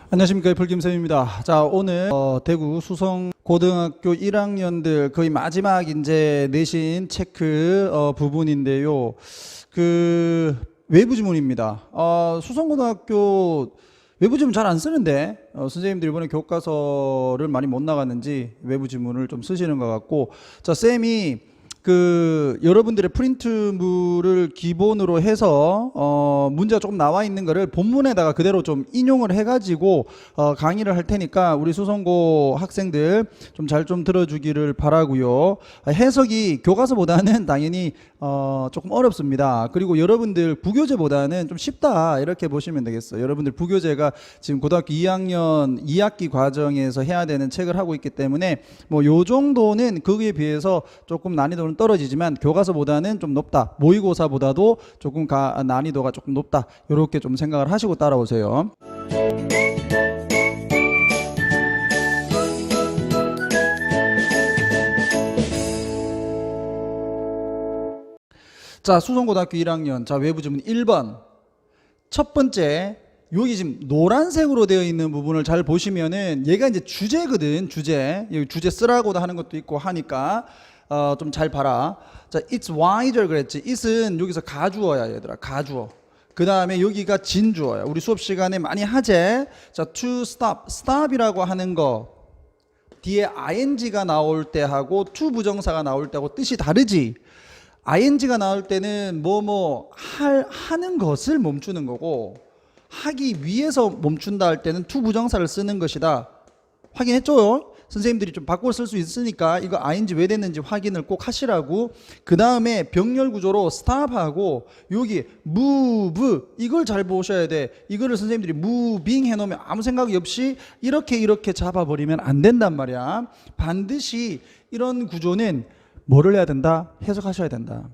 안녕하십니까, 풀김쌤입니다. 자, 오늘 대구 수성고등학교 1학년들 거의 마지막 이제 내신 체크 부분인데요. 그 외부 지문입니다. 수성고등학교 외부 지문 잘 안 쓰는데 선생님들 이번에 교과서를 많이 못 나갔는지 외부 지문을 좀 쓰시는 것 같고, 자, 쌤이 여러분들의 프린트물을 기본으로 해서 문제가 조금 나와 있는 거를 본문에다가 그대로 좀 인용을 해가지고 강의를 할 테니까 우리 수성고 학생들 좀 잘 좀 들어주기를 바라고요. 해석이 교과서보다는 당연히 조금 어렵습니다. 그리고 여러분들 부교재보다는 좀 쉽다 이렇게 보시면 되겠어요. 여러분들 부교재가 지금 고등학교 2학년 2학기 과정에서 해야 되는 책을 하고 있기 때문에 뭐 요 정도는 거기에 비해서 조금 난이도는 떨어지지만 교과서보다는 좀 높다. 모의고사보다도 조금 난이도가 조금 높다. 이렇게 좀 생각을 하시고 따라오세요. 자, 수성고등학교 1학년. 자, 외부 지문 1번. 첫 번째, 여기 지금 노란색으로 되어 있는 부분을 잘 보시면은 얘가 이제 주제거든. 여기 주제 쓰라고도 하는 것도 있고 하니까 좀 잘 봐라. 자, it's wider 그랬지. it은 여기서 가주어야, 얘들아. 가주어. 그 다음에 여기가 진주어야. 우리 수업 시간에 많이 하재. 자, to stop. stop이라고 하는 거 뒤에 ing가 나올 때 하고 to 부정사가 나올 때하고 뜻이 다르지. ing가 나올 때는 하는 것을 멈추는 거고, 하기 위해서 멈춘다 할 때는 to 부정사를 쓰는 것이다. 확인했죠? 선생님들이 좀 바꿔 쓸 수 있으니까 이거 ing 왜 됐는지 확인을 꼭 하시라고. 그 다음에 병렬 구조로 stop하고 여기 move 이걸 잘 보셔야 돼. 이거를 선생님들이 moving 해놓으면 아무 생각이 없이 이렇게 잡아버리면 안 된단 말이야. 반드시 이런 구조는 뭐를 해야 된다? 해석하셔야 된다.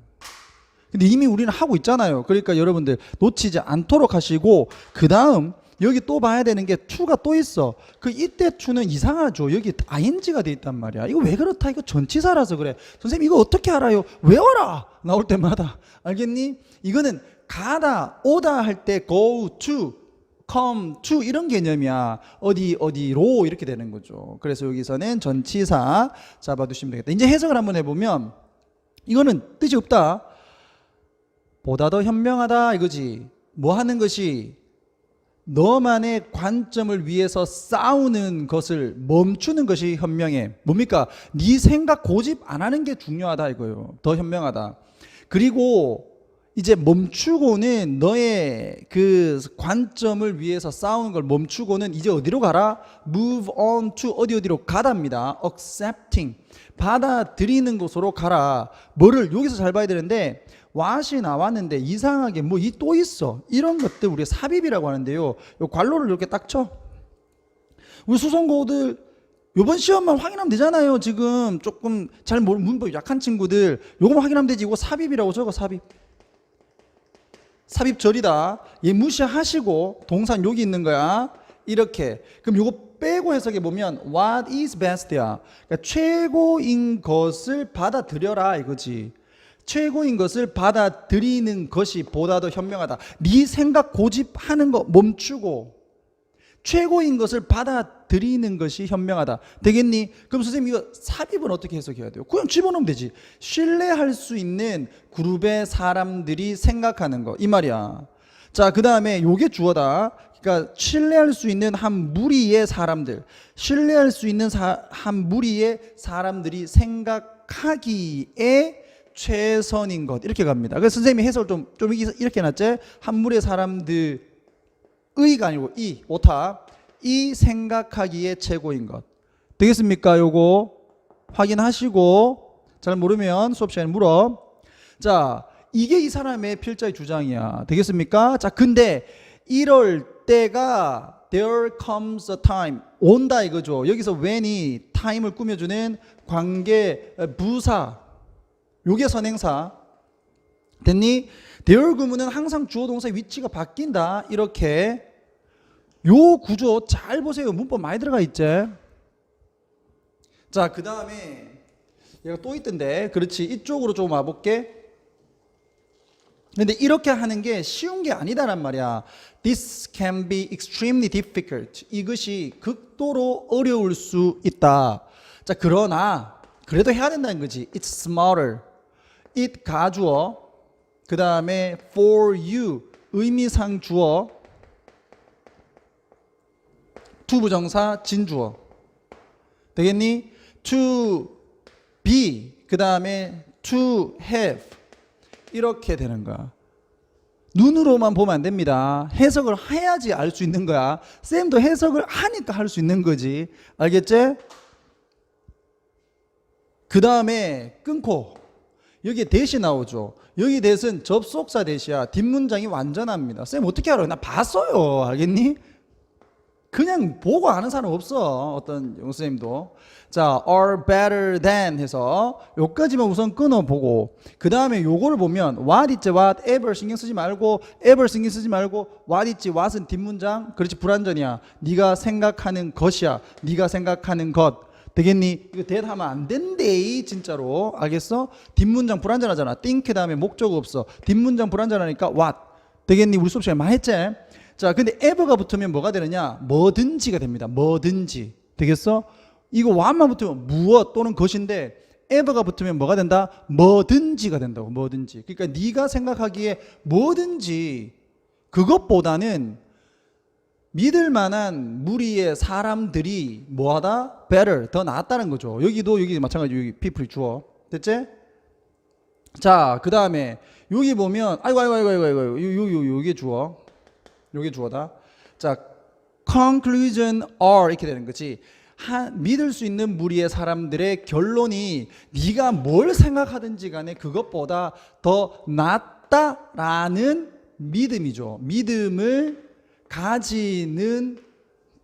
근데 이미 우리는 하고 있잖아요. 그러니까 여러분들 놓치지 않도록 하시고, 그 다음 여기 또 봐야 되는 게 to가 또 있어. 이때 to는 이상하죠. 여기 ing가 돼 있단 말이야. 이거 왜 그렇다? 이거 전치사라서 그래. 선생님 이거 어떻게 알아요? 외워라! 나올 때마다. 알겠니? 이거는 가다, 오다 할 때 go to, come to 이런 개념이야. 어디로 이렇게 되는 거죠. 그래서 여기서는 전치사 잡아두시면 되겠다. 이제 해석을 한번 해보면 이거는 뜻이 없다. 보다 더 현명하다 이거지. 뭐 하는 것이 너만의 관점을 위해서 싸우는 것을 멈추는 것이 현명해. 뭡니까? 네 생각 고집 안 하는 게 중요하다 이거예요. 더 현명하다. 그리고 이제 멈추고는 너의 그 관점을 위해서 싸우는 걸 멈추고는 이제 어디로 가라? Move on to 어디로 가답니다. Accepting 받아들이는 곳으로 가라. 뭐를 여기서 잘 봐야 되는데, what이 나왔는데 이상하게 이 또 있어. 이런 것들 우리가 삽입이라고 하는데요. 요 괄호를 이렇게 딱 쳐. 우리 수성고들 요번 시험만 확인하면 되잖아요. 지금 조금 잘 모르는 문법 약한 친구들 요거만 확인하면 되지. 이거 삽입이라고 적어. 삽입절이다. 얘 무시하시고 동사는 여기 있는 거야. 이렇게. 그럼 요거 빼고 해석해 보면 what is best야. 그러니까 최고인 것을 받아들여라 이거지. 최고인 것을 받아들이는 것이 보다 더 현명하다. 네 생각 고집하는 거 멈추고 최고인 것을 받아들이는 것이 현명하다. 되겠니? 그럼 선생님 이거 삽입은 어떻게 해석해야 돼요? 그냥 집어넣으면 되지. 신뢰할 수 있는 그룹의 사람들이 생각하는 거 이 말이야. 자, 그 다음에 요게 주어다. 그러니까 신뢰할 수 있는 한 무리의 사람들, 신뢰할 수 있는 한 무리의 사람들이 생각하기에 최선인 것 이렇게 갑니다. 그래서 선생님이 해석을 좀 이렇게 해놨지. 한 무리의 사람들의가 아니고 오타 이 생각하기에 최고인 것 되겠습니까? 요거 확인하시고 잘 모르면 수업 시간에 물어. 자, 이게 이 사람의 필자의 주장이야. 되겠습니까? 자, 근데 이럴 때가 there comes a time 온다 이거죠. 여기서 when이 time을 꾸며주는 관계 부사 요게 선행사 됐니? there 구문은 항상 주어 동사의 위치가 바뀐다. 이렇게 요 구조 잘 보세요. 문법 많이 들어가 있지. 자, 그 다음에 얘가 또 있던데. 그렇지. 이쪽으로 좀 와볼게. 근데 이렇게 하는 게 쉬운 게 아니다란 말이야. This can be extremely difficult. 이것이 극도로 어려울 수 있다. 자, 그러나 그래도 해야 된다는 거지. It's smarter. It 가주어. 그 다음에 for you 의미상 주어. to 부정사 진주어. 되겠니? To be. 그 다음에 to have. 이렇게 되는 거야. 눈으로만 보면 안 됩니다. 해석을 해야지 알 수 있는 거야. 쌤도 해석을 하니까 할 수 있는 거지. 알겠지? 그 다음에 끊고 여기에 대시 나오죠. 여기 대신 접속사 대시야. 뒷문장이 완전합니다. 쌤 어떻게 알아요? 나 봤어요. 알겠니? 그냥 보고 아는 사람 없어. 어떤 영수님도. 자, are better than 해서 요까지만 우선 끊어보고 그 다음에 요거를 보면 what is what, ever 신경 쓰지 말고 ever 신경 쓰지 말고 what is what은 뒷문장. 그렇지, 불완전이야. 네가 생각하는 것이야. 네가 생각하는 것. 되겠니? 이거 that 하면 안 된대. 진짜로. 알겠어? 뒷문장 불완전하잖아. think 다음에 목적 없어. 뒷문장 불완전하니까 what. 되겠니? 우리 수업 시간에 많이 했지? 자, 근데 ever가 붙으면 뭐가 되느냐? 뭐든지가 됩니다. 뭐든지. 되겠어? 이거 what만 붙으면 무엇 또는 것인데 ever가 붙으면 뭐가 된다? 뭐든지가 된다고. 뭐든지. 그러니까 네가 생각하기에 뭐든지 그것보다는 믿을 만한 무리의 사람들이 뭐하다? better. 더 낫다는 거죠. 여기도 여기 마찬가지로 여기 people이 주어. 됐지? 자, 그 다음에 여기 보면 아이고 요게 주어. 요게 주어다. 자, conclusion are 이렇게 되는 거지. 믿을 수 있는 무리의 사람들의 결론이 네가 뭘 생각하든지 간에 그것보다 더 낫다라는 믿음이죠. 믿음을 가지는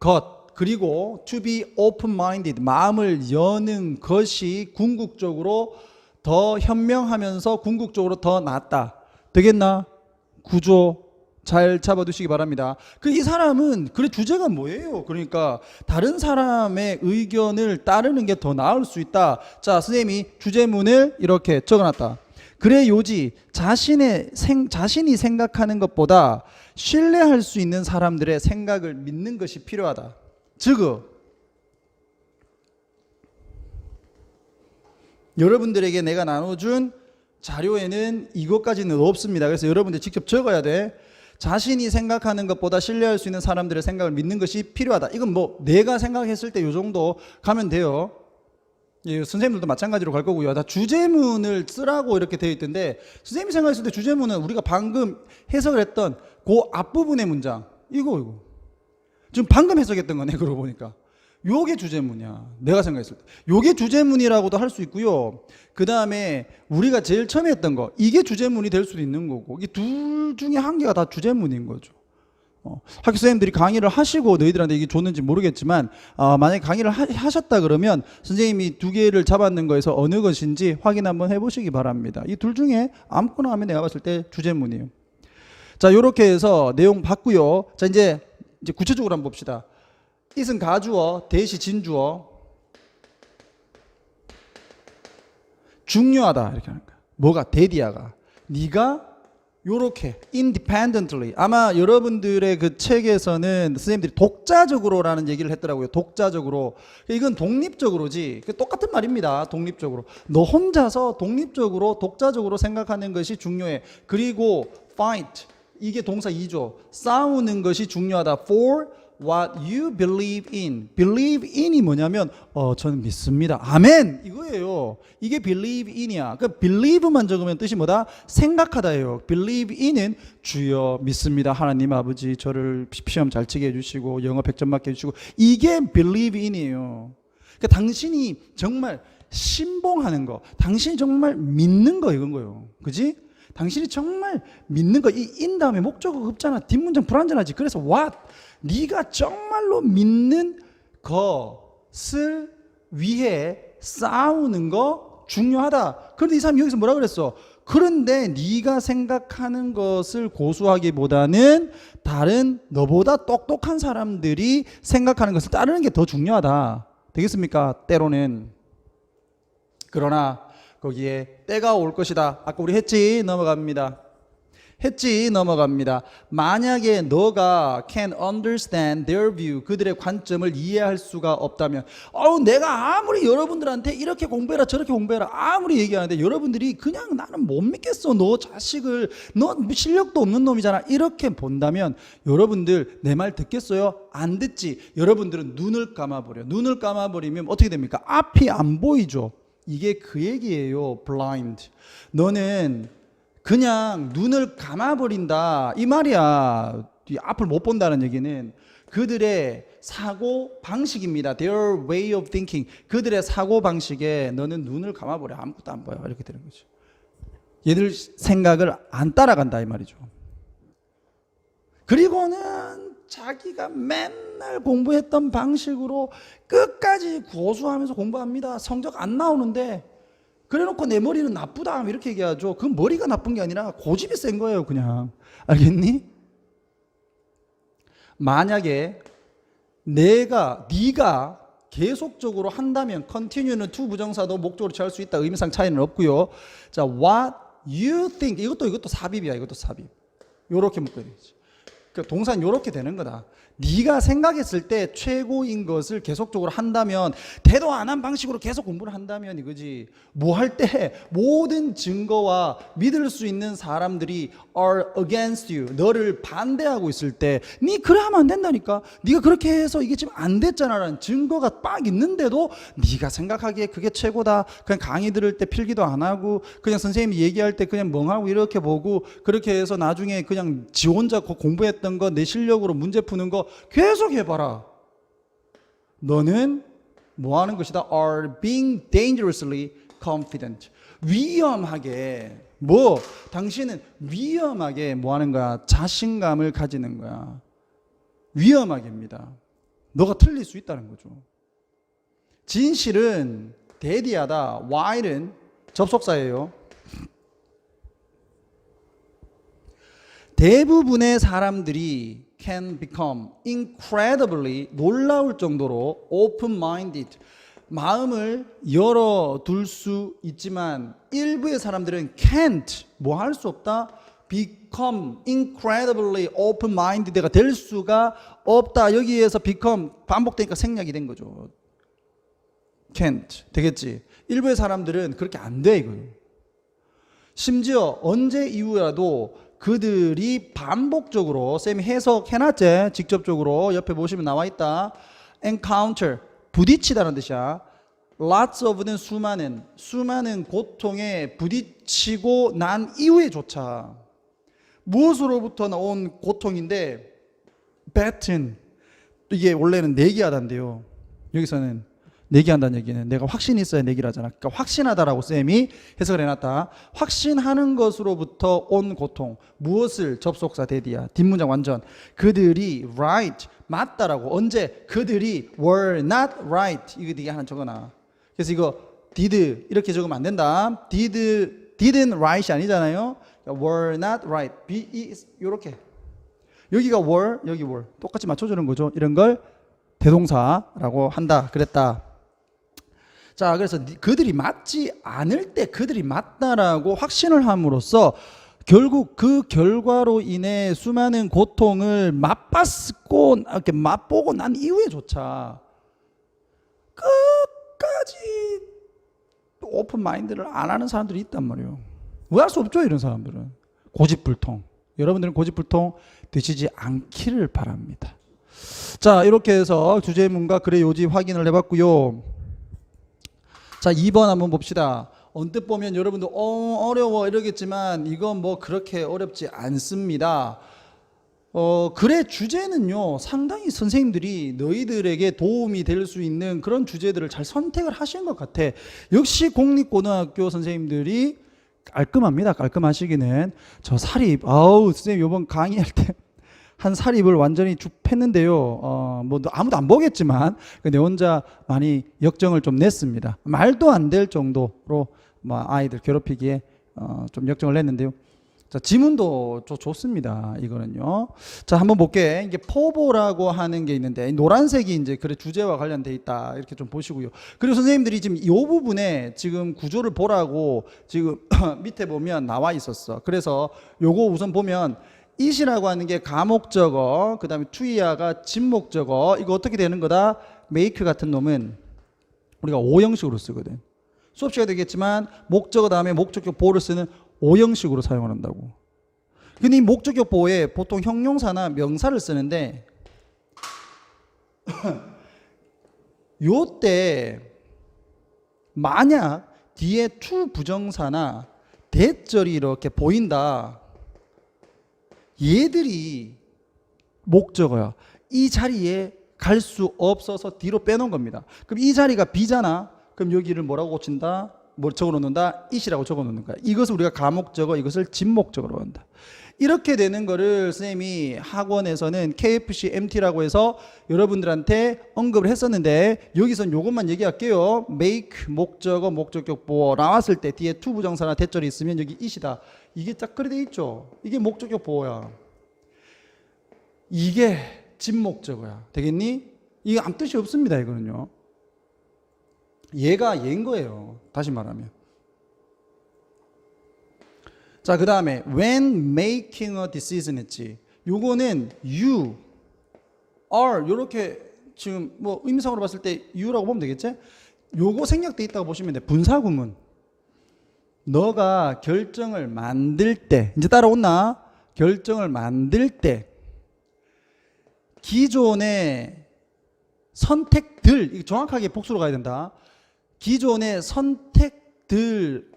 것. 그리고 to be open-minded, 마음을 여는 것이 궁극적으로 더 현명하면서 궁극적으로 더 낫다. 되겠나? 구조 잘 잡아두시기 바랍니다. 이 사람은 그래 주제가 뭐예요? 그러니까 다른 사람의 의견을 따르는 게 더 나을 수 있다. 자, 선생님이 주제문을 이렇게 적어놨다. 그래 요지 자신이 생각하는 것보다 신뢰할 수 있는 사람들의 생각을 믿는 것이 필요하다. 즉 여러분들에게 내가 나눠준 자료에는 이것까지는 없습니다. 그래서 여러분들 직접 적어야 돼. 자신이 생각하는 것보다 신뢰할 수 있는 사람들의 생각을 믿는 것이 필요하다. 이건 뭐 내가 생각했을 때 요 정도 가면 돼요. 예, 선생님들도 마찬가지로 갈 거고요. 다 주제문을 쓰라고 이렇게 되어 있던데 선생님이 생각했을 때 주제문은 우리가 방금 해석을 했던 그 앞부분의 문장 이거 지금 방금 해석했던 거네. 그러고 보니까 요게 주제문이야. 내가 생각했을 때 요게 주제문이라고도 할 수 있고요. 그 다음에 우리가 제일 처음에 했던 거 이게 주제문이 될 수도 있는 거고 이 둘 중에 한 개가 다 주제문인 거죠. 학교 선생님들이 강의를 하시고 너희들한테 이게 줬는지 모르겠지만 만약에 강의를 하셨다 그러면 선생님이 두 개를 잡았는 거에서 어느 것인지 확인 한번 해보시기 바랍니다. 이 둘 중에 아무거나 하면 내가 봤을 때 주제문이에요. 자, 요렇게 해서 내용 봤고요. 자, 이제 구체적으로 한번 봅시다. it은 가주어, 대시 진주어. 중요하다 이렇게 하는 거야. 뭐가? 대디아가 네가 요렇게 independently 아마 여러분들의 그 책에서는 선생님들이 독자적으로라는 얘기를 했더라고요. 독자적으로. 이건 독립적으로지. 똑같은 말입니다. 독립적으로. 너 혼자서 독립적으로 독자적으로 생각하는 것이 중요해. 그리고 fight 이게 동사 2조. 싸우는 것이 중요하다. For what you believe in. believe in이 뭐냐면 저는 믿습니다. 아멘. 이거예요. 이게 believe in이야. 그러니까 believe만 적으면 뜻이 뭐다? 생각하다예요. believe in은 주여 믿습니다. 하나님 아버지 저를 시험 잘 치게 해주시고 영어 100점 맞게 해주시고 이게 believe in이에요. 그러니까 당신이 정말 신봉하는 거, 당신이 정말 믿는 거 이건 거예요. 그지? 당신이 정말 믿는 거. 이 in 다음에 목적어 없잖아. 뒷문장 불완전하지. 그래서 what? 네가 정말로 믿는 것을 위해 싸우는 거 중요하다. 그런데 이 사람이 여기서 뭐라 그랬어? 그런데 네가 생각하는 것을 고수하기보다는 다른 너보다 똑똑한 사람들이 생각하는 것을 따르는 게 더 중요하다. 되겠습니까? 때로는. 그러나 거기에 때가 올 것이다. 아까 우리 했지? 넘어갑니다. 했지. 넘어갑니다. 만약에 너가 can understand their view, 그들의 관점을 이해할 수가 없다면, 내가 아무리 여러분들한테 이렇게 공부해라 저렇게 공부해라 아무리 얘기하는데 여러분들이 그냥 나는 못 믿겠어, 너 자식을, 너 실력도 없는 놈이잖아, 이렇게 본다면 여러분들 내 말 듣겠어요? 안 듣지. 여러분들은 눈을 감아버려. 눈을 감아버리면 어떻게 됩니까? 앞이 안 보이죠. 이게 그 얘기예요. blind. 너는 그냥 눈을 감아버린다 이 말이야. 앞을 못 본다는 얘기는 그들의 사고 방식입니다. Their way of thinking. 그들의 사고 방식에 너는 눈을 감아버려. 아무것도 안 보여. 이렇게 되는 거죠. 얘들 생각을 안 따라간다 이 말이죠. 그리고는 자기가 맨날 공부했던 방식으로 끝까지 고수하면서 공부합니다. 성적 안 나오는데 그래놓고 내 머리는 나쁘다 이렇게 얘기하죠. 그건 머리가 나쁜 게 아니라 고집이 센 거예요. 그냥. 알겠니? 만약에 네가 계속적으로 한다면 continue는 to 부정사도 목적으로 취할 수 있다. 의미상 차이는 없고요. 자, what you think, 이것도 삽입이야. 이것도 삽입. 요렇게 묶어야 되지. 그러니까 동사는 요렇게 되는 거다. 네가 생각했을 때 최고인 것을 계속적으로 한다면, 대도 안 한 방식으로 계속 공부를 한다면 이거지. 뭐 할 때 모든 증거와 믿을 수 있는 사람들이 are against you, 너를 반대하고 있을 때 네 그래 하면 안 된다니까. 네가 그렇게 해서 이게 지금 안 됐잖아라는 증거가 빡 있는데도 네가 생각하기에 그게 최고다. 그냥 강의 들을 때 필기도 안 하고 그냥 선생님이 얘기할 때 그냥 멍하고 이렇게 보고, 그렇게 해서 나중에 그냥 지 혼자 공부했던 거 내 실력으로 문제 푸는 거 계속 해봐라. 너는 뭐 하는 것이다? are being dangerously confident. 위험하게, 당신은 위험하게 뭐 하는 거야? 자신감을 가지는 거야. 위험하게입니다. 너가 틀릴 수 있다는 거죠. 진실은 대디하다, while은 접속사예요. 대부분의 사람들이 can become incredibly, 놀라울 정도로 open-minded, 마음을 열어둘 수 있지만 일부의 사람들은 can't, 뭐 할 수 없다, become incredibly open-minded가 될 수가 없다. 여기에서 become 반복되니까 생략이 된 거죠. can't 되겠지. 일부의 사람들은 그렇게 안 돼 이거예요. 심지어 언제 이후라도 그들이 반복적으로, 쌤이 해석해놨지, 직접적으로 옆에 보시면 나와 있다. encounter, 부딪히다는 뜻이야. lots of는 수많은 고통에 부딪히고 난 이후에조차, 무엇으로부터 나온 고통인데, batten, 이게 원래는 내기하다인데요. 여기서는 내기한다는 얘기는 내가 확신이 있어야 내기를 하잖아. 그러니까 확신하다라고 쌤이 해석을 해놨다. 확신하는 것으로부터 온 고통. 무엇을? 접속사 대디야. 뒷문장 완전. 그들이 right, 맞다라고. 언제? 그들이 were not right. 이거 되게 하나 적어놔. 그래서 이거 did 이렇게 적으면 안 된다. didn't right이 아니잖아요. 그러니까 were not right. 이렇게. 여기가 were, 여기 were. 똑같이 맞춰주는 거죠. 이런 걸 대동사라고 한다. 그랬다. 자, 그래서 그들이 맞지 않을 때 그들이 맞다라고 확신을 함으로써 결국 그 결과로 인해 수많은 고통을 맛봤고, 이렇게 맛보고 난 이후에조차 끝까지 오픈 마인드를 안 하는 사람들이 있단 말이에요. 왜 할 수 없죠, 이런 사람들은. 고집불통. 여러분들은 고집불통 드시지 않기를 바랍니다. 자, 이렇게 해서 주제문과 글의 요지 확인을 해봤고요. 자, 2번 한번 봅시다. 언뜻 보면 여러분들 어려워 이러겠지만 이건 뭐 그렇게 어렵지 않습니다. 글의 주제는요, 상당히 선생님들이 너희들에게 도움이 될 수 있는 그런 주제들을 잘 선택을 하신 것 같아. 역시 공립고등학교 선생님들이 깔끔합니다. 깔끔하시기는. 저 사립, 선생님 이번 강의할 때 한 사립을 완전히 쭉 팼는데요. 뭐 아무도 안 보겠지만 내 혼자 많이 역정을 좀 냈습니다. 말도 안 될 정도로 뭐 아이들 괴롭히기에 좀 역정을 냈는데요. 자, 지문도 좋습니다. 이거는요. 자, 한번 볼게. 이게 포보라고 하는 게 있는데, 노란색이 이제 그래 주제와 관련돼 있다. 이렇게 좀 보시고요. 그리고 선생님들이 지금 이 부분에 지금 구조를 보라고 지금 밑에 보면 나와 있었어. 그래서 요거 우선 보면 it이라고 하는 게 가목적어, 그 다음에 to야가 진목적어. 이거 어떻게 되는 거다? make 같은 놈은 우리가 오형식으로 쓰거든. 수업 시간에 되겠지만 목적어 다음에 목적격 보호를 쓰는 오형식으로 사용을 한다고. 근데 이 목적격 보호에 보통 형용사나 명사를 쓰는데 요때 만약 뒤에 to 부정사나 대절이 이렇게 보인다. 얘들이 목적어야. 이 자리에 갈 수 없어서 뒤로 빼놓은 겁니다. 그럼 이 자리가 B잖아. 그럼 여기를 뭐라고 고친다? 뭘 적어놓는다? it이라고 적어놓는 거야. 이것을 우리가 가목적어, 이것을 진목적어로 한다. 이렇게 되는 거를 선생님이 학원에서는 KFC MT라고 해서 여러분들한테 언급을 했었는데, 여기선 이것만 얘기할게요. make 목적어, 목적격 보호 나왔을 때 뒤에 to 부정사나 대절이 있으면 여기 it이다. 이게 딱 그래 돼 있죠. 이게 목적격 보호야. 이게 진목적어야. 되겠니? 이거 아무 뜻이 없습니다. 이거는요. 얘가 얘인 거예요. 다시 말하면. 자, 그 다음에 when making a decision 했지. 요거는 you, are 요렇게 지금 뭐 의미상으로 봤을 때 you라고 보면 되겠지? 요거 생략돼 있다고 보시면 돼. 분사구문. 너가 결정을 만들 때, 이제 따라온나? 결정을 만들 때 기존의 선택들, 이거 정확하게 복수로 가야 된다. 기존의 선택들에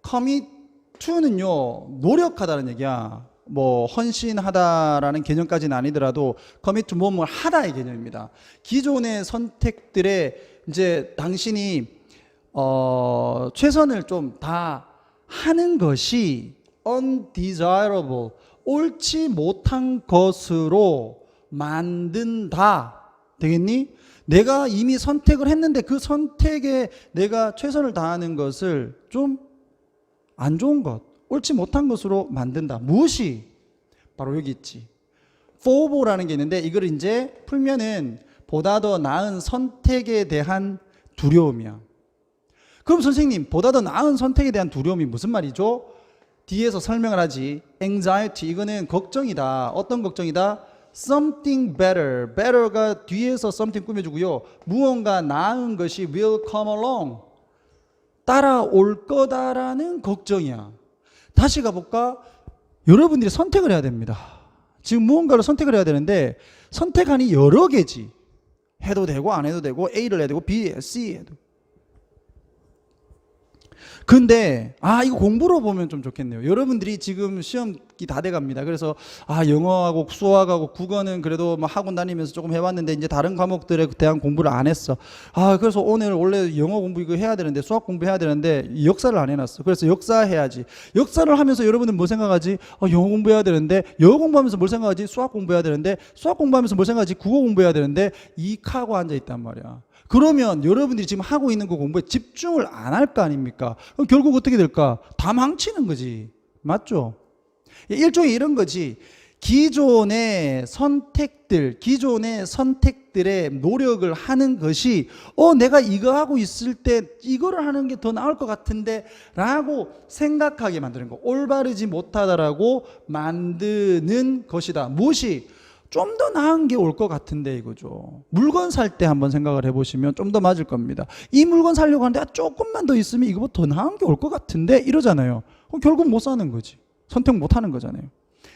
commit to는요, 노력하다는 얘기야. 뭐 헌신하다라는 개념까지는 아니더라도 commit to 뭐뭐 하다의 개념입니다. 기존의 선택들에 이제 당신이 최선을 좀 다 하는 것이 undesirable, 옳지 못한 것으로 만든다. 되겠니? 내가 이미 선택을 했는데 그 선택에 내가 최선을 다하는 것을 좀 안 좋은 것, 옳지 못한 것으로 만든다. 무엇이? 바로 여기 있지. forb라는 게 있는데 이걸 이제 풀면은 보다 더 나은 선택에 대한 두려움이야. 그럼 선생님, 보다 더 나은 선택에 대한 두려움이 무슨 말이죠? 뒤에서 설명을 하지. anxiety, 이거는 걱정이다. 어떤 걱정이다? something better. better가 뒤에서 something 꾸며주고요. 무언가 나은 것이 will come along. 따라올 거다라는 걱정이야. 다시 가볼까? 여러분들이 선택을 해야 됩니다. 지금 무언가를 선택을 해야 되는데 선택안이 여러 개지. 해도 되고 안 해도 되고 A를 해야 되고 B, C 해도. 근데 이거 공부로 보면 좀 좋겠네요. 여러분들이 지금 시험기 다 돼갑니다. 그래서 영어하고 수학하고 국어는 그래도 뭐 학원 다니면서 조금 해왔는데 이제 다른 과목들에 대한 공부를 안 했어. 그래서 오늘 원래 영어 공부 이거 해야 되는데 수학 공부 해야 되는데 역사를 안 해놨어. 그래서 역사 해야지. 역사를 하면서 여러분들 뭐 생각하지? 영어 공부해야 되는데 영어 공부하면서 뭘 생각하지? 수학 공부해야 되는데 수학 공부하면서 뭘 생각하지? 국어 공부해야 되는데 이카고 앉아 있단 말이야. 그러면 여러분들이 지금 하고 있는 그 공부에 집중을 안 할 거 아닙니까? 그럼 결국 어떻게 될까? 다 망치는 거지. 맞죠? 일종의 이런 거지. 기존의 선택들의 노력을 하는 것이 내가 이거 하고 있을 때 이거를 하는 게 더 나을 것 같은데 라고 생각하게 만드는 거. 올바르지 못하다라고 만드는 것이다. 무엇이? 좀 더 나은 게 올 것 같은데 이거죠. 물건 살 때 한번 생각을 해보시면 좀 더 맞을 겁니다. 이 물건 사려고 하는데 조금만 더 있으면 이거보다 더 나은 게 올 것 같은데 이러잖아요. 그럼 결국 못 사는 거지. 선택 못 하는 거잖아요.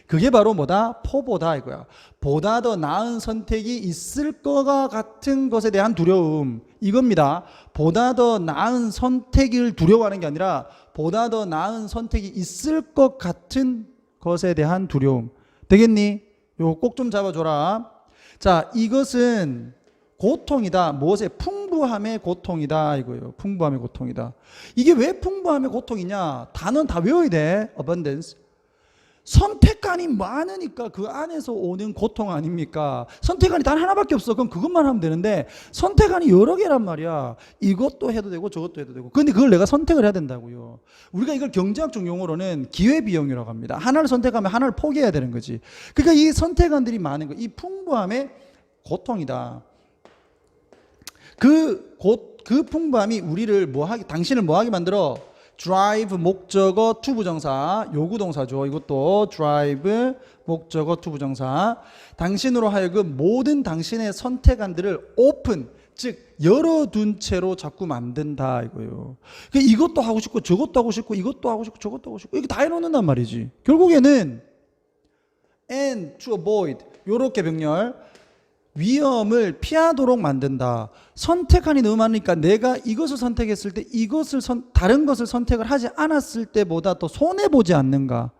그게 바로 뭐다? 포보다 이거야. 보다 더 나은 선택이 있을 것 같은 것에 대한 두려움, 이겁니다. 보다 더 나은 선택을 두려워하는 게 아니라 보다 더 나은 선택이 있을 것 같은 것에 대한 두려움. 되겠니? 요거 꼭 좀 잡아줘라. 자, 이것은 고통이다. 무엇의? 풍부함의 고통이다 이거예요. 풍부함의 고통이다. 이게 왜 풍부함의 고통이냐? 단어는 다 외워야 돼. abundance. 선택관이 많으니까 그 안에서 오는 고통 아닙니까? 선택관이 단 하나밖에 없어. 그럼 그것만 하면 되는데 선택관이 여러 개란 말이야. 이것도 해도 되고 저것도 해도 되고. 근데 그걸 내가 선택을 해야 된다고요. 우리가 이걸 경제학적 용어로는 기회비용이라고 합니다. 하나를 선택하면 하나를 포기해야 되는 거지. 그러니까 이 선택관들이 많은 거, 이 풍부함의 고통이다. 그 풍부함이 우리를 당신을 뭐하게 만들어? drive 목적어 to 부정사 요구동사죠. 이것도 drive 목적어 to 부정사. 당신으로 하여금 모든 당신의 선택안들을 open 즉 열어둔 채로 자꾸 만든다 이거예요. 그러니까 이것도 하고 싶고 저것도 하고 싶고 이것도 하고 싶고 저것도 하고 싶고 이렇게 다 해놓는단 말이지. 결국에는 and to avoid 요렇게 병렬 위험을 피하도록 만든다. 선택안이 너무 많으니까 내가 이것을 선택했을 때 다른 것을 선택을 하지 않았을 때보다 더 손해보지 않는가.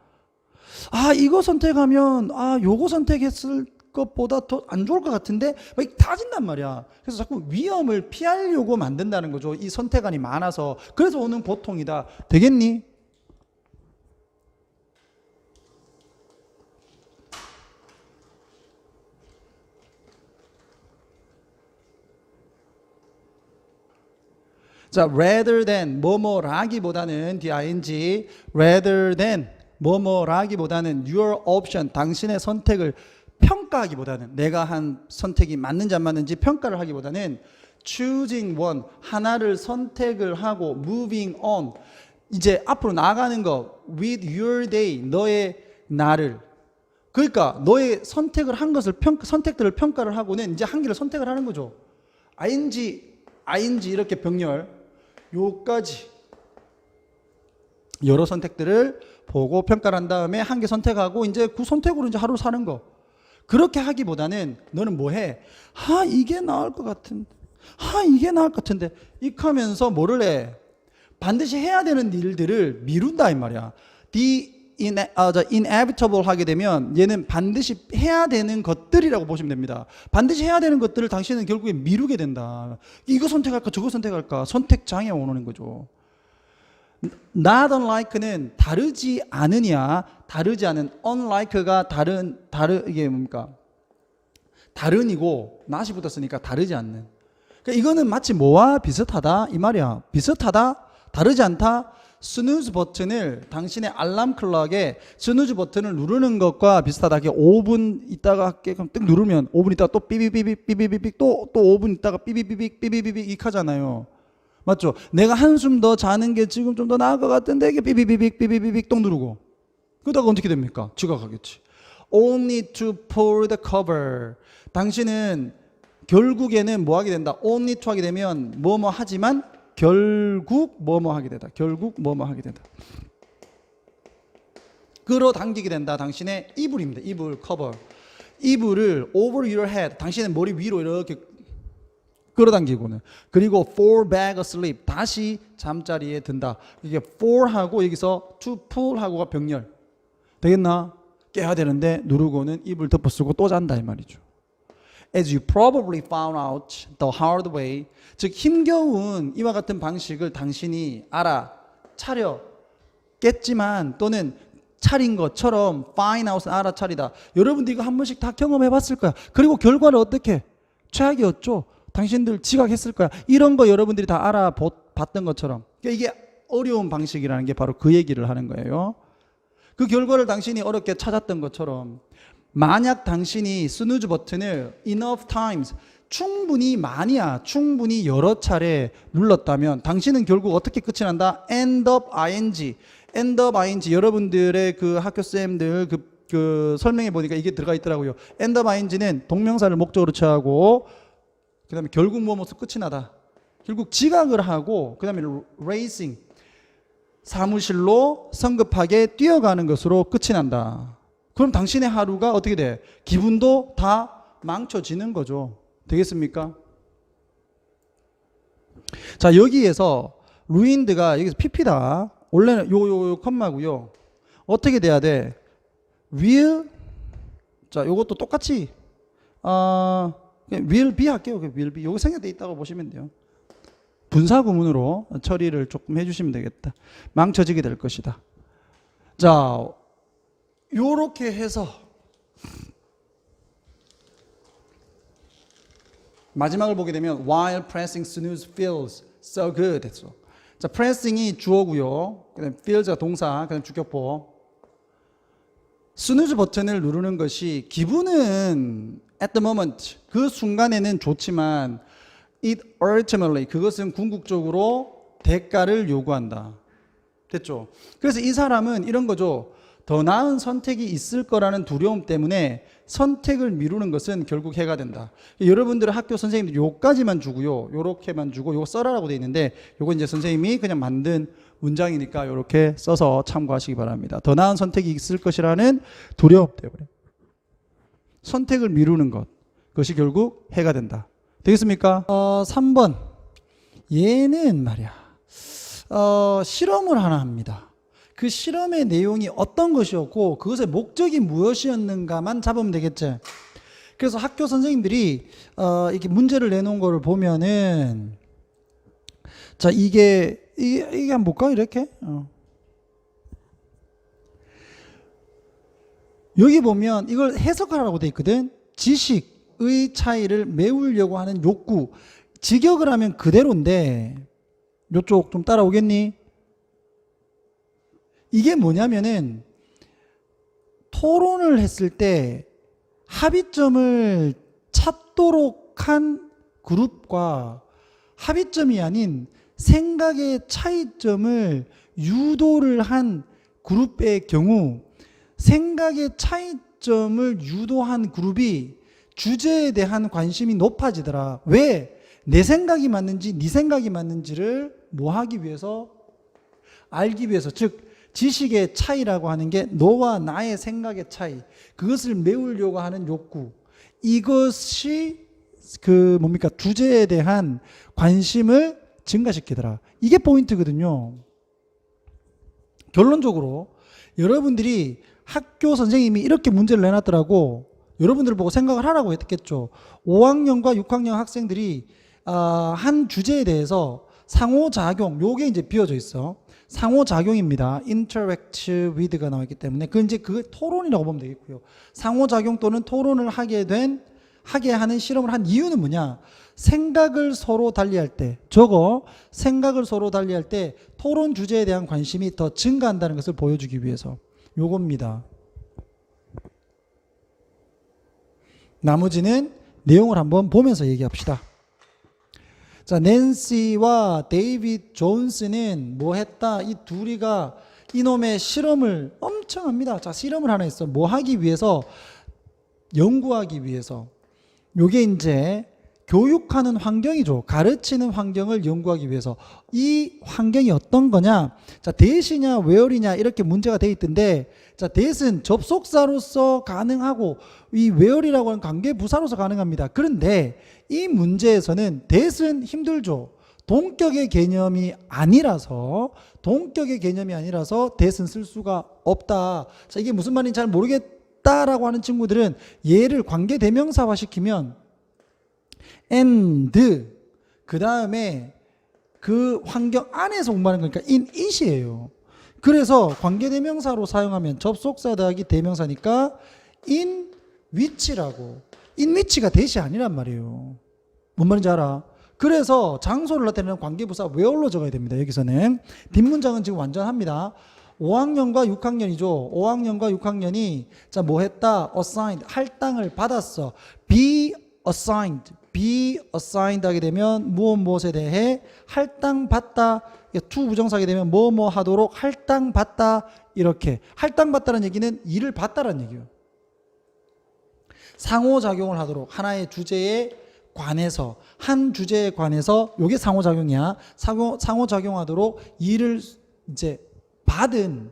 이거 선택하면 요거 선택했을 것보다 더 안 좋을 것 같은데 막 타진단 말이야. 그래서 자꾸 위험을 피하려고 만든다는 거죠. 이 선택안이 많아서. 그래서 오는 고통이다. 되겠니? 자, rather than 뭐뭐라기보다는 DING rather than 뭐뭐라기보다는 your option 당신의 선택을 평가하기보다는 내가 한 선택이 맞는지 안 맞는지 평가를 하기보다는 choosing one 하나를 선택을 하고 moving on 이제 앞으로 나아가는 거 with your day 너의 날을 그러니까 너의 선택을 한 것을 선택들을 평가를 하고는 이제 한 개를 선택을 하는 거죠. ING 이렇게 병렬 요까지 여러 선택들을 보고 평가를 한 다음에 한 개 선택하고 이제 그 선택으로 이제 하루 사는 거. 그렇게 하기보다는 너는 뭐 해? 이게 나을 것 같은데. 이게 나을 것 같은데. 이렇게 하면서 뭐를 해? 반드시 해야 되는 일들을 미룬다 이 말이야. inevitable 하게 되면 얘는 반드시 해야 되는 것들이라고 보시면 됩니다. 반드시 해야 되는 것들을 당신은 결국에 미루게 된다. 이거 선택할까 저거 선택할까 선택장애 오는 거죠. not unlike는 다르지 않으냐 다르지 않은 unlike가 이게 뭡니까? 다른이고 not이 붙었으니까 다르지 않는. 그러니까 이거는 마치 뭐와 비슷하다 이 말이야. 비슷하다 다르지 않다. 스누즈 버튼을 당신의 알람 클럭에 스누즈 버튼을 누르는 것과 비슷하다. 5분 있다가 뜩 누르면 5분 있다가 또 삐비비빅 또 5분 있다가 삐비비빅 이렇게 하잖아요. 맞죠? 내가 한숨 더 자는 게 지금 좀 더 나을 것 같은데 이게 삐비비빅 또 누르고 그러다가 어떻게 됩니까? 지각하겠지. Only to pull the cover. 당신은 결국에는 뭐 하게 된다? Only to 하게 되면 뭐뭐 하지만 결국 뭐뭐 하게 되다. 결국 뭐뭐 하게 된다. 끌어당기게 된다. 당신의 이불입니다. 이불 커버. 이불을 over your head. 당신의 머리 위로 이렇게 끌어당기고는. 그리고 fall back asleep. 다시 잠자리에 든다. 이게 fall하고 여기서 to pull하고가 병렬. 되겠나? 깨야 되는데 누르고는 이불 덮어쓰고 또 잔다 이 말이죠. As you probably found out the hard way. 즉 힘겨운 이와 같은 방식을 당신이 알아차렸겠지만 또는 차린 것처럼 find out은 알아차리다. 여러분들 이거 한 번씩 다 경험해 봤을 거야. 그리고 결과를 어떻게? 최악이었죠. 당신들 지각했을 거야. 이런 거 여러분들이 다 알아봤던 것처럼. 그러니까 이게 어려운 방식이라는 게 바로 그 얘기를 하는 거예요. 그 결과를 당신이 어렵게 찾았던 것처럼 만약 당신이 스누즈 버튼을 enough times 충분히 여러 차례 눌렀다면 당신은 결국 어떻게 끝이 난다? end up ing 여러분들의 그 학교 쌤들 그 설명해 보니까 이게 들어가 있더라고요. end up ing는 동명사를 목적으로 취하고 그 다음에 결국 무엇으로 끝이 나다. 결국 지각을 하고 그 다음에 racing 사무실로 성급하게 뛰어가는 것으로 끝이 난다. 그럼 당신의 하루가 어떻게 돼? 기분도 다 망쳐지는 거죠. 되겠습니까? 자, 여기에서 ruined가 여기서 pp다. 원래는 요 컴마고요. 어떻게 돼야 돼? will 자, 요것도 똑같이 will be 할게요. will be. 요거 생략돼 있다고 보시면 돼요. 분사 구문으로 처리를 조금 해주시면 되겠다. 망쳐지게 될 것이다. 자, 요렇게 해서 마지막을 보게 되면 while pressing snooze feels so good 했어. 자, pressing이 주어고요. 그다음 feels가 동사, 그다음 주격보. 스누즈 버튼을 누르는 것이 기분은 at the moment 그 순간에는 좋지만 it ultimately 그것은 궁극적으로 대가를 요구한다. 됐죠? 그래서 이 사람은 이런 거죠. 더 나은 선택이 있을 거라는 두려움 때문에 선택을 미루는 것은 결국 해가 된다. 여러분들은 학교 선생님들 요까지만 주고요. 요렇게만 주고 요거 써라라고 돼 있는데 요거 이제 선생님이 그냥 만든 문장이니까 요렇게 써서 참고하시기 바랍니다. 더 나은 선택이 있을 것이라는 두려움 때문에 선택을 미루는 것. 그것이 결국 해가 된다. 되겠습니까? 3번. 얘는 말이야. 실험을 하나 합니다. 그 실험의 내용이 어떤 것이었고 그것의 목적이 무엇이었는가만 잡으면 되겠지. 그래서 학교 선생님들이 이렇게 문제를 내놓은 거를 보면은 자 이게 한번 볼까 이렇게 여기 보면 이걸 해석하라고 돼 있거든. 지식의 차이를 메우려고 하는 욕구. 직역을 하면 그대로인데 요쪽 좀 따라오겠니? 이게 뭐냐면은 토론을 했을 때 합의점을 찾도록 한 그룹과 합의점이 아닌 생각의 차이점을 유도를 한 그룹의 경우 생각의 차이점을 유도한 그룹이 주제에 대한 관심이 높아지더라. 왜? 내 생각이 맞는지 네 생각이 맞는지를 뭐 하기 위해서? 알기 위해서. 즉 지식의 차이라고 하는 게 너와 나의 생각의 차이, 그것을 메우려고 하는 욕구, 이것이 주제에 대한 관심을 증가시키더라. 이게 포인트거든요. 결론적으로 여러분들이 학교 선생님이 이렇게 문제를 내놨더라고. 여러분들 보고 생각을 하라고 했겠죠. 5학년과 6학년 학생들이 한 주제에 대해서 상호작용, 요게 이제 비어져 있어. 상호작용입니다. interact with가 나왔기 때문에 그 토론이라고 보면 되겠고요. 상호작용 또는 토론을 하게 하는 실험을 한 이유는 뭐냐? 생각을 서로 달리할 때, 생각을 서로 달리할 때 토론 주제에 대한 관심이 더 증가한다는 것을 보여주기 위해서 요겁니다. 나머지는 내용을 한번 보면서 얘기합시다. 자, 낸시와 데이빗 존스는 뭐 했다? 이 둘이가 이놈의 실험을 엄청 합니다. 자, 실험을 하나 했어. 뭐 하기 위해서? 연구하기 위해서. 요게 이제 교육하는 환경이죠. 가르치는 환경을 연구하기 위해서. 이 환경이 어떤 거냐? 자, 대시냐, 웨어리냐 이렇게 문제가 돼 있던데, 자, 대는 접속사로서 가능하고 이 웨어리라고 하는 관계 부사로서 가능합니다. 그런데 이 문제에서는 대는 힘들죠. 동격의 개념이 아니라서 대는 쓸 수가 없다. 자, 이게 무슨 말인지 잘 모르겠다라고 하는 친구들은 얘를 관계 대명사화 시키면 and 그 다음에 그 환경 안에서 공부하는 거니까 in it이에요. 그래서 관계대명사로 사용하면 접속사 더하기 대명사니까 in which라고. in which가 대시 아니란 말이에요. 뭔 말인지 알아? 그래서 장소를 나타내는 관계부사 where로 적어야 됩니다. 여기서는 뒷문장은 지금 완전합니다. 5학년과 6학년이죠. 5학년과 6학년이 자, 뭐 했다? assigned, 할당을 받았어. be assigned 하게 되면 무엇에 대해 할당받다. to 부정사하게 되면 뭐 하도록 할당받다. 이렇게 할당받다는 얘기는 일을 받다라는 얘기예요. 상호작용을 하도록 하나의 주제에 관해서 한 주제에 관해서 요게 상호작용이야. 상호작용하도록 일을 이제 받은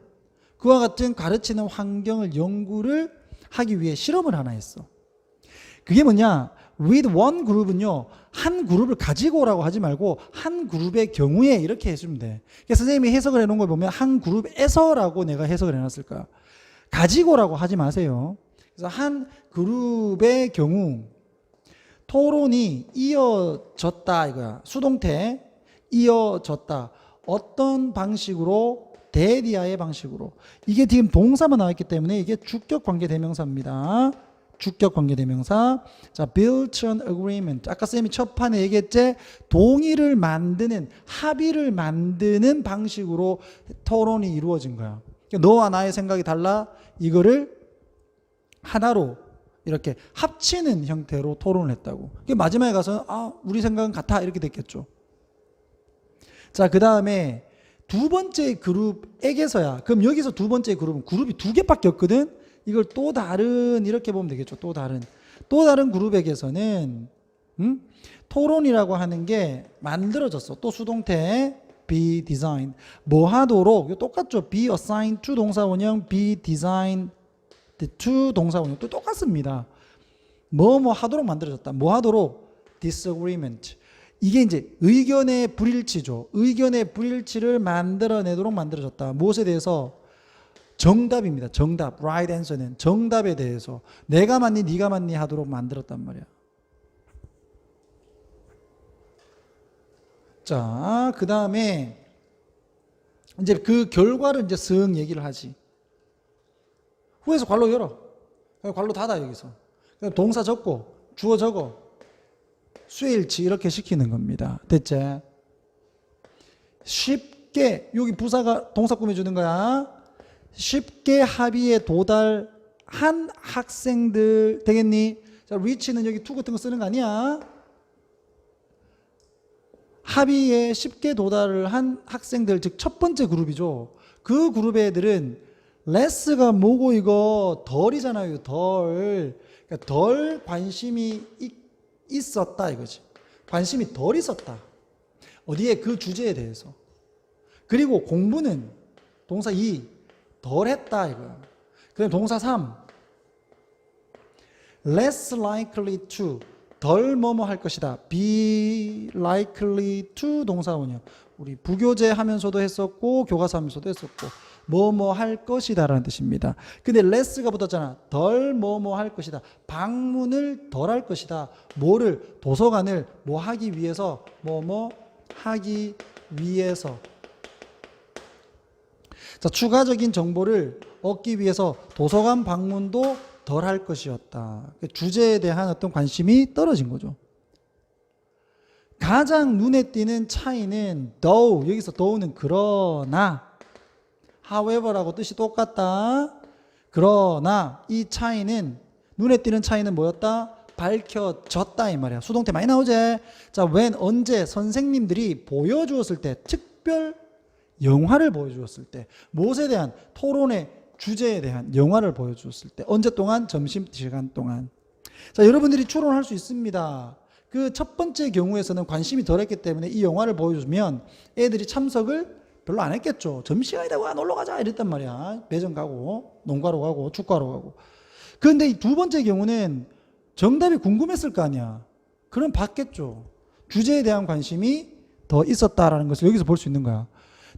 그와 같은 가르치는 환경을 연구를 하기 위해 실험을 하나 했어. 그게 뭐냐? with one 그룹은요, 한 그룹을 가지고 오라고 하지 말고 한 그룹의 경우에 이렇게 해주면 돼. 그러니까 선생님이 해석을 해놓은 걸 보면 한 그룹에서라고 내가 해석을 해놨을 거야. 가지고 오라고 하지 마세요. 그래서 한 그룹의 경우 토론이 이어졌다 이거야. 수동태 이어졌다. 어떤 방식으로 대디아의 방식으로. 이게 지금 동사만 나왔기 때문에 이게 주격 관계 대명사입니다. 주격 관계 대명사. 자, built an agreement. 아까 쌤이 첫 판에 얘기했지? 동의를 만드는, 합의를 만드는 방식으로 토론이 이루어진 거야. 너와 나의 생각이 달라. 이거를 하나로 이렇게 합치는 형태로 토론을 했다고. 마지막에 가서 우리 생각은 같아 이렇게 됐겠죠. 자, 그 다음에 두 번째 그룹에게서야. 그럼 여기서 두 번째 그룹은 그룹이 두 개밖에 없거든. 이걸 또 다른 이렇게 보면 되겠죠. 또 다른 그룹에게서는 토론이라고 하는 게 만들어졌어. 또 수동태 be designed. 뭐 하도록. 이거 똑같죠. be assigned to 동사원형, be designed to 동사원형 또 똑같습니다. 뭐 하도록 만들어졌다. 뭐 하도록 disagreement. 이게 이제 의견의 불일치죠. 의견의 불일치를 만들어내도록 만들어졌다. 무엇에 대해서? 정답입니다. 정답. right answer는 정답에 대해서 내가 맞니 네가 맞니 하도록 만들었단 말이야. 자, 그 다음에 이제 그 결과를 이제 쓱 얘기를 하지. 후에서 괄호 열어. 괄호 닫아 여기서. 동사 적고 주어 적어. 수일치 이렇게 시키는 겁니다. 됐지? 쉽게 여기 부사가 동사 꾸며주는 거야. 쉽게 합의에 도달한 학생들 되겠니? 자, reach는 여기 to 같은 거 쓰는 거 아니야? 합의에 쉽게 도달을 한 학생들, 즉 첫 번째 그룹이죠. 그 그룹의 애들은 less가 뭐고 이거 덜이잖아요. 덜. 그러니까 덜 관심이 있었다 이거지. 관심이 덜 있었다. 어디에? 그 주제에 대해서. 그리고 공부는 동사 2 덜 했다 이거야. 그다음 동사 3 less likely to 덜 뭐뭐 할 것이다. be likely to 동사원이요. 우리 부교재 하면서도 했었고 교과서 하면서도 했었고 뭐뭐 할 것이다 라는 뜻입니다. 근데 less가 붙었잖아. 덜 뭐뭐 할 것이다. 방문을 덜 할 것이다. 뭐를? 도서관을 뭐 하기 위해서 뭐뭐 하기 위해서. 자, 추가적인 정보를 얻기 위해서 도서관 방문도 덜 할 것이었다. 주제에 대한 어떤 관심이 떨어진 거죠. 가장 눈에 띄는 차이는 though, 여기서 though는 그러나, however라고 뜻이 똑같다. 그러나 이 차이는, 눈에 띄는 차이는 뭐였다? 밝혀졌다 이 말이야. 수동태 많이 나오지? 자, when, 언제 선생님들이 보여주었을 때, 특별 영화를 보여주었을 때, 무엇에 대한? 토론의 주제에 대한 영화를 보여주었을 때. 언제 동안? 점심시간 동안. 자, 여러분들이 추론할 수 있습니다. 그 첫 번째 경우에서는 관심이 덜했기 때문에 이 영화를 보여주면 애들이 참석을 별로 안 했겠죠. 점심시간이다, 와 놀러 가자 이랬단 말이야. 매점 가고 농가로 가고 축구하러 가고. 그런데 이 두 번째 경우는 정답이 궁금했을 거 아니야. 그럼 봤겠죠. 주제에 대한 관심이 더 있었다라는 것을 여기서 볼 수 있는 거야.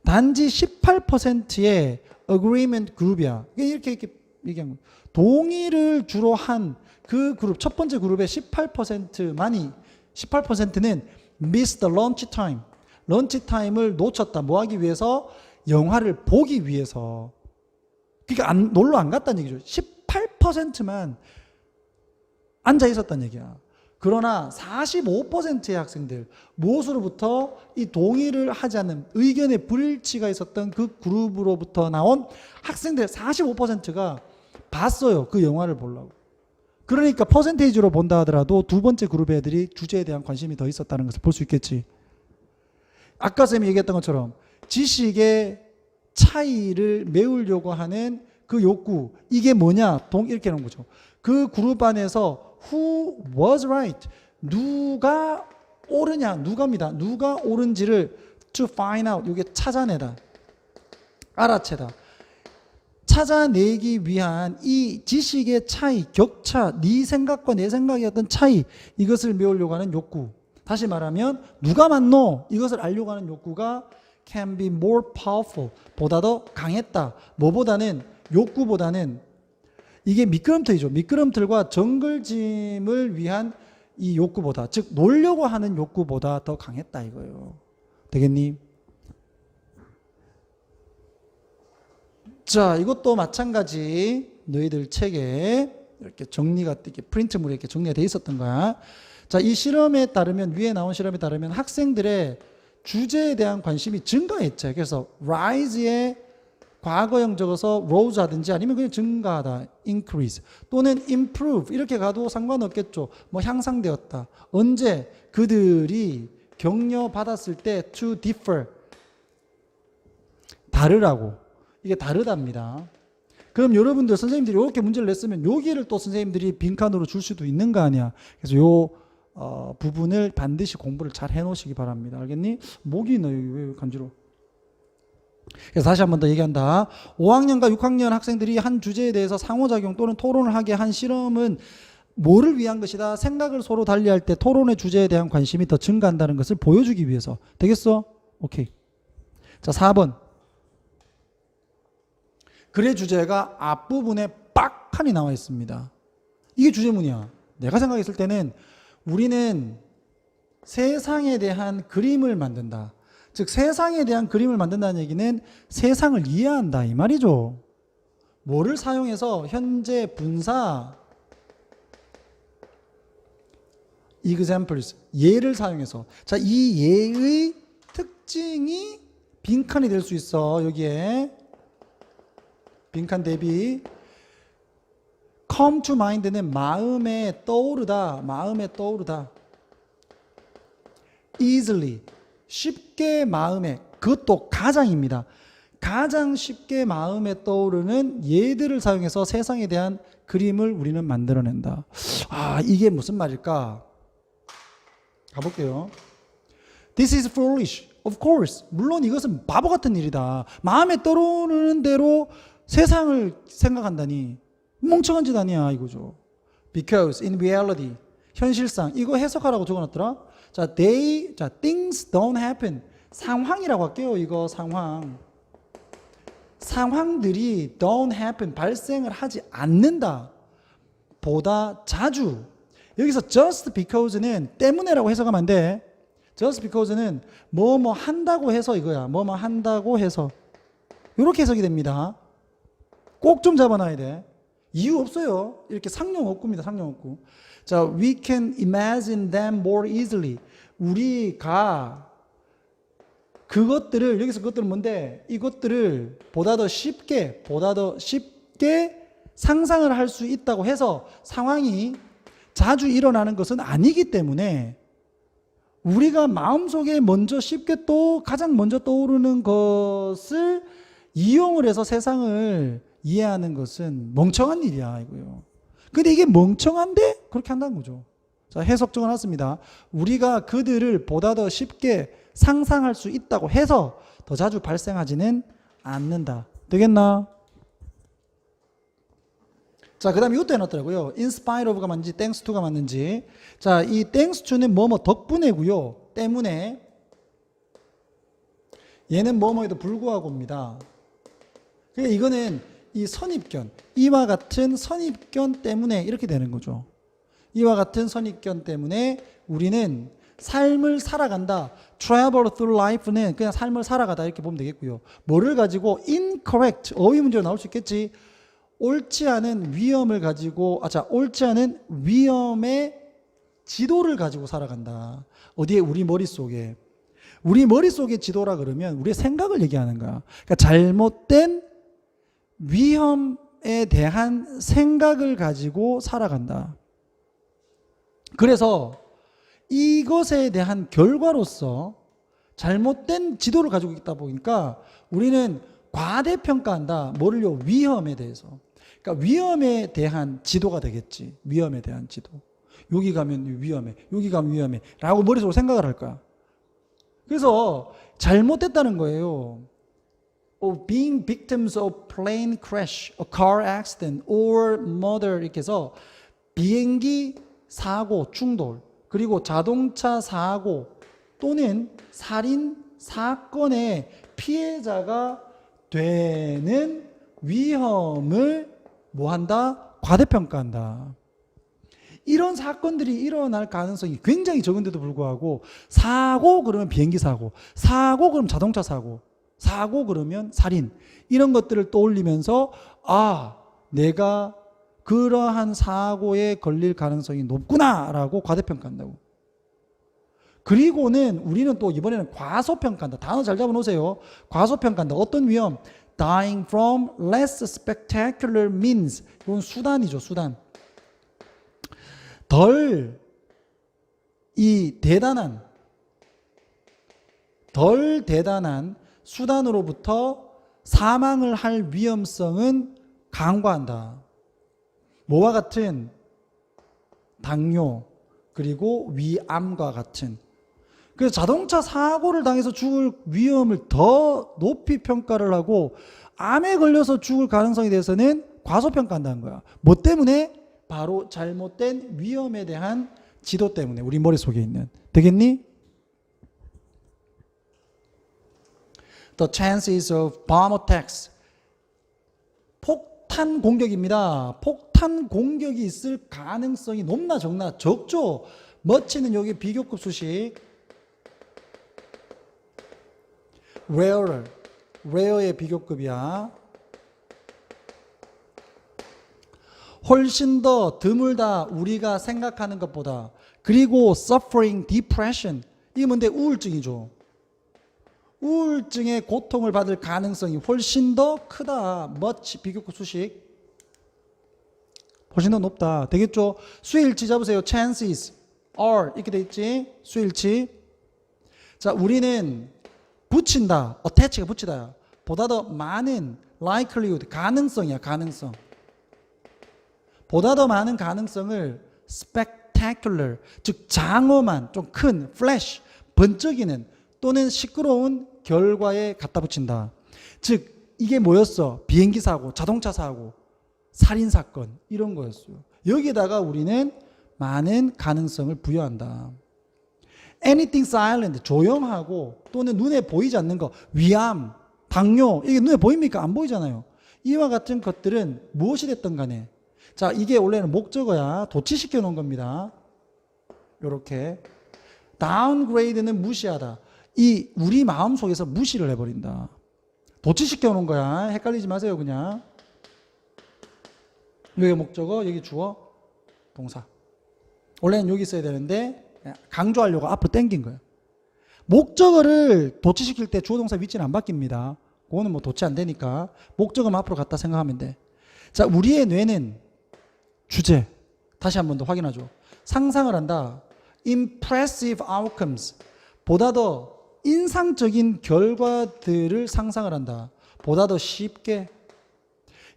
단지 18%의 agreement 그룹이야. 이렇게 얘기한 거야. 동의를 주로 한 그 그룹, 첫 번째 그룹의 18%만이, 18%는 miss the lunch time. 런치 타임을 놓쳤다. 뭐 하기 위해서? 영화를 보기 위해서. 그러니까 놀러 안 갔다는 얘기죠. 18%만 앉아 있었다는 얘기야. 그러나 45%의 학생들, 무엇으로부터? 이 동의를 하지 않는 의견의 불일치가 있었던 그 그룹으로부터 나온 학생들 45%가 봤어요. 그 영화를 보려고. 그러니까 퍼센테이지로 본다 하더라도 두 번째 그룹의 애들이 주제에 대한 관심이 더 있었다는 것을 볼 수 있겠지. 아까 쌤이 얘기했던 것처럼 지식의 차이를 메우려고 하는 그 욕구, 이게 뭐냐? 이렇게 하는 거죠. 그 그룹 안에서 who was right? 누가 옳으냐? 누가입니다. 누가 옳은지를 to find out. 이게 찾아내다. 알아채다. 찾아내기 위한 이 지식의 차이, 격차, 네 생각과 내 생각의 어떤 차이, 이것을 메우려고 하는 욕구. 다시 말하면 누가 맞노? 이것을 알려고 하는 욕구가 can be more powerful. 보다 더 강했다. 뭐보다는? 욕구보다는. 이게 미끄럼틀이죠. 미끄럼틀과 정글짐을 위한 이 욕구보다, 즉 놀려고 하는 욕구보다 더 강했다 이거예요. 되겠니? 자, 이것도 마찬가지 너희들 책에 이렇게 정리가 이렇게 프린트물에 이렇게 정리가 돼 있었던 거야. 자, 이 실험에 따르면 위에 나온 실험에 따르면 학생들의 주제에 대한 관심이 증가했죠. 그래서 rise에 과거형 적어서 rose 하든지 아니면 그냥 증가하다, increase 또는 improve 이렇게 가도 상관없겠죠. 뭐 향상되었다. 언제 그들이 격려 받았을 때 to differ 다르라고. 이게 다르답니다. 그럼 여러분들 선생님들이 이렇게 문제를 냈으면 여기를 또 선생님들이 빈칸으로 줄 수도 있는 거 아니야. 그래서 요 부분을 반드시 공부를 잘 해놓으시기 바랍니다. 알겠니? 목이 너 왜 간지러워? 그래서 다시 한 번 더 얘기한다. 5학년과 6학년 학생들이 한 주제에 대해서 상호작용 또는 토론을 하게 한 실험은 뭐를 위한 것이다? 생각을 서로 달리할 때 토론의 주제에 대한 관심이 더 증가한다는 것을 보여주기 위해서. 되겠어? 오케이. 자, 4번. 글의 주제가 앞부분에 빡하니 나와 있습니다. 이게 주제문이야. 내가 생각했을 때는 우리는 세상에 대한 그림을 만든다. 즉 세상에 대한 그림을 만든다는 얘기는 세상을 이해한다 이 말이죠. 뭐를 사용해서 현재 분사 examples 예를 사용해서 자, 이 예의 특징이 빈칸이 될 수 있어. 여기에 빈칸 대비 come to mind는 마음에 떠오르다, 마음에 떠오르다. easily 쉽게 마음에, 그것도 가장입니다. 가장 쉽게 마음에 떠오르는 예들을 사용해서 세상에 대한 그림을 우리는 만들어낸다. 아, 이게 무슨 말일까? 가볼게요. This is foolish. Of course. 물론 이것은 바보 같은 일이다. 마음에 떠오르는 대로 세상을 생각한다니 멍청한 짓 아니야 이거죠. Because in reality 현실상 이거 해석하라고 적어놨더라. 자, things don't happen. 상황이라고 할게요. 이거 상황. 상황들이 don't happen. 발생을 하지 않는다. 보다 자주. 여기서 just because는 때문에라고 해석하면 안 돼. just because는 뭐뭐 한다고 해서 이거야. 뭐뭐 한다고 해서. 이렇게 해석이 됩니다. 꼭 좀 잡아놔야 돼. 이유 없어요. 이렇게 상용 없고입니다. 상용 없고. 자, we can imagine them more easily. 우리가 그것들을 여기서 그것들은 뭔데? 이것들을 보다 더 쉽게 상상을 할 수 있다고 해서 상황이 자주 일어나는 것은 아니기 때문에 우리가 마음속에 먼저 쉽게 또 가장 먼저 떠오르는 것을 이용을 해서 세상을 이해하는 것은 멍청한 일이야 이거요. 근데 이게 멍청한데 그렇게 한다는 거죠. 자, 해석 적어놨습니다. 우리가 그들을 보다 더 쉽게 상상할 수 있다고 해서 더 자주 발생하지는 않는다. 되겠나? 자, 그 다음에 이것도 해놨더라고요. in spite of가 맞는지 thanks to가 맞는지. 자, 이 thanks to는 뭐뭐 덕분에고요. 때문에 얘는 뭐뭐에도 불구하고입니다. 그러니까 이거는 이 선입견, 이와 같은 선입견 때문에 이렇게 되는 거죠. 이와 같은 선입견 때문에 우리는 삶을 살아간다. travel through life는 그냥 삶을 살아가다 이렇게 보면 되겠고요. 뭐를 가지고 incorrect, 어휘 문제로 나올 수 있겠지. 옳지 않은 위험을 가지고, 옳지 않은 위험의 지도를 가지고 살아간다. 어디에? 우리 머릿속에. 우리 머릿속의 지도라 그러면 우리의 생각을 얘기하는 거야. 그러니까 잘못된 위험에 대한 생각을 가지고 살아간다. 그래서 이것에 대한 결과로서 잘못된 지도를 가지고 있다 보니까 우리는 과대평가한다. 뭐를요? 위험에 대해서. 그러니까 위험에 대한 지도가 되겠지. 위험에 대한 지도. 여기 가면 위험해. 여기 가면 위험해. 라고 머릿속으로 생각을 할 거야. 그래서 잘못됐다는 거예요. being victims of plane crash, a car accident, or murder 이렇게 해서 비행기 사고, 충돌, 그리고 자동차 사고 또는 살인 사건의 피해자가 되는 위험을 뭐한다? 과대평가한다. 이런 사건들이 일어날 가능성이 굉장히 적은데도 불구하고 사고 그러면 비행기 사고, 사고 그러면 자동차 사고, 사고 그러면 살인. 이런 것들을 떠올리면서 내가 그러한 사고에 걸릴 가능성이 높구나라고 과대평가한다고. 그리고는 우리는 또 이번에는 과소평가한다. 단어 잘 잡아놓으세요. 과소평가한다. 어떤 위험? Dying from less spectacular means. 이건 수단이죠. 수단. 덜 대단한 수단으로부터 사망을 할 위험성은 간과한다. 뭐와 같은? 당뇨 그리고 위암과 같은. 그래서 자동차 사고를 당해서 죽을 위험을 더 높이 평가를 하고 암에 걸려서 죽을 가능성에 대해서는 과소평가한다는 거야. 뭐 때문에? 바로 잘못된 위험에 대한 지도 때문에. 우리 머릿속에 있는. 되겠니? The chances of bomb attacks. 폭탄 공격입니다. 폭탄 공격이 있을 가능성이 높나 적나? 적죠. 멋지는 여기 비교급 수식. rare의 비교급이야. 훨씬 더 드물다. 우리가 생각하는 것보다. 그리고 suffering, depression. 이게 뭔데? 우울증이죠. 우울증의 고통을 받을 가능성이 훨씬 더 크다. much 비교급 수식. 훨씬 더 높다. 되겠죠? 수일치 잡으세요. chances are 이렇게 돼 있지. 수일치. 자, 우리는 붙인다. attach가 붙이다야. 보다 더 많은 likelihood 가능성이야. 가능성. 보다 더 많은 가능성을 spectacular 즉 장엄한 좀 큰 flash 번쩍이는 또는 시끄러운 결과에 갖다 붙인다. 즉 이게 뭐였어? 비행기 사고, 자동차 사고, 살인 사건 이런 거였어요. 여기에다가 우리는 많은 가능성을 부여한다. anything silent 조용하고 또는 눈에 보이지 않는 거, 위암, 당뇨 이게 눈에 보입니까? 안 보이잖아요. 이와 같은 것들은 무엇이 됐든 간에 자, 이게 원래는 목적어야. 도치시켜 놓은 겁니다. 요렇게. downgrade는 무시하다. 이 우리 마음속에서 무시를 해버린다. 도치시켜 놓은 거야. 헷갈리지 마세요. 그냥. 여기 목적어, 여기 주어, 동사. 원래는 여기 있어야 되는데 강조하려고 앞으로 당긴 거야. 목적어를 도치시킬 때 주어 동사 위치는 안 바뀝니다. 그거는 뭐 도치 안 되니까 목적어만 앞으로 갖다 생각하면 돼. 자, 우리의 뇌는 주제 다시 한 번 더 확인하죠. 상상을 한다. impressive outcomes 보다 더 인상적인 결과들을 상상을 한다. 보다 더 쉽게.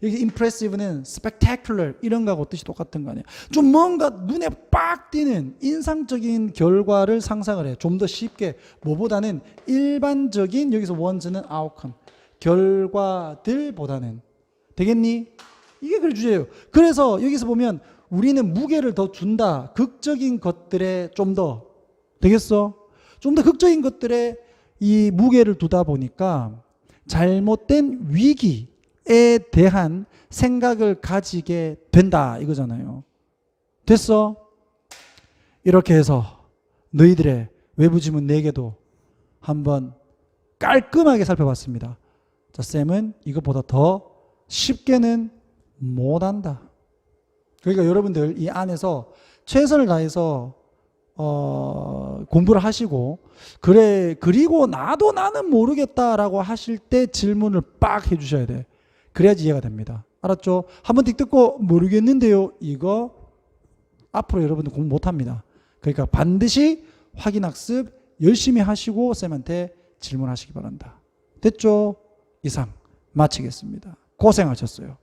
여기 impressive는 spectacular 이런 거하고 뜻이 똑같은 거 아니에요. 좀 뭔가 눈에 빡 띄는 인상적인 결과를 상상을 해. 좀 더 쉽게. 뭐보다는 일반적인 여기서 원즈는 outcome 결과들보다는. 되겠니? 이게 그 주제예요. 그래서 여기서 보면 우리는 무게를 더 준다. 극적인 것들에 좀 더. 되겠어? 좀 더 극적인 것들에 이 무게를 두다 보니까 잘못된 위기에 대한 생각을 가지게 된다. 이거잖아요. 됐어? 이렇게 해서 너희들의 외부 지문 4개도 한번 깔끔하게 살펴봤습니다. 자, 쌤은 이것보다 더 쉽게는 못한다. 그러니까 여러분들 이 안에서 최선을 다해서 공부를 하시고 그래 그리고 나는 모르겠다라고 하실 때 질문을 빡 해주셔야 돼. 그래야지 이해가 됩니다. 알았죠? 한번 띡 듣고 모르겠는데요. 이거 앞으로 여러분들 공부 못합니다. 그러니까 반드시 확인학습 열심히 하시고 쌤한테 질문하시기 바란다. 됐죠? 이상 마치겠습니다. 고생하셨어요.